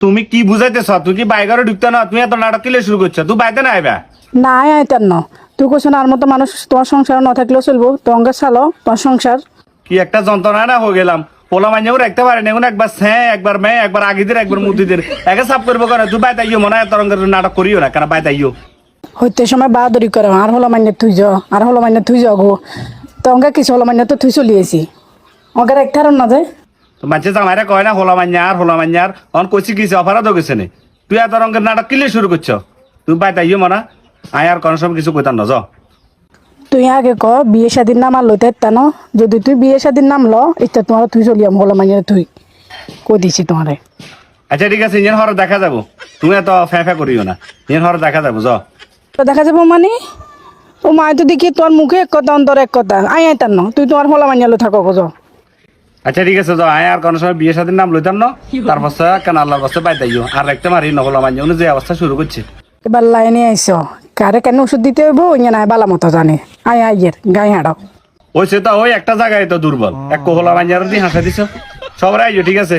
তুমি কি বুঝাইতেছ? তুই কি বাইরে ঢুকতে না? তুমি এত নাটক কিলে শুরু করছো? তুই বাইতে না আইবা? না আইতার ন তুই কোস আর মতো মানুষ তোমার সংসার না থাকলেও চলবো তোমাকে চালো তোমার সংসার। কি একটা যন্ত্রণা না হয়ে গেলাম। পোলা মাইনেও রাখতে পারে না, এখন একবার হ্যাঁ একবার মেয়ে একবার আগিদের একবার মুদিদের একে সাফ করবো কেন? তুই বাইতে আইও, মনে হয় তরঙ্গের নাটক করিও না কেন? বাইতে আইও। হইতে সময় বাহাদুরি করো আর হলো মান্য থুই যাও আর হলো মান্য থুই যাও গো তোমাকে কিছু হলো মান্য তো থুই চলিয়েছি ওকে রাখতে হারন না যায়। তো মানুষের জামাইরা কয় না হোলা মান্যার হোলা মান্যার, অন কইছি কিছু অফারও গেছে নে। তুই এত রঙের নাটক কিলে শুরু করছো? তুই বাইতে আইও মনা, আয় আর কোনো সময় কিছু কইতাম না। তুই আগে ক বিয়ে শাদির নাম আর লইতে ন, যদি তুই বিয়ে শাদির নাম ল এটা তোমার তুই চলিয়াম হলো মান্য তুই কই দিছি তোমারে। আচ্ছা ঠিক আছে, ইঞ্জিন হর দেখা যাবো। তুমি এত ফ্যাঁ ফ্যাঁ করিও না, ইঞ্জিন হর দেখা যাবো। তো দেখা যাবো মানে ও মায় তো দেখি তোর মুখে এক কথা অন্তর এক কথা আই আইতার ন তুই তোমার হলো মান্য থাকো গো যাও। আচ্ছা ঠিক আছে যাও, আয় আর কোনো সময় বিয়ে শাদির নাম লইতাম না। তারপর কেন আল্লাহর বস্তে বাইতে আইও আর রাখতে মারি না হোলা মান্য যে অবস্থা শুরু করছে। এবার লাইনে আইস কারে কেন ওষুধ দিতে হইব ইয়ে নাই বালা মতো জানে আয় আইয়ের গায়ে হাঁড়াও। ওই সে তো ওই একটা জায়গায় তো দুর্বল, এক হোলা মান্যার দিয়ে হাসা দিছ। সবাই আইও, ঠিক আছে।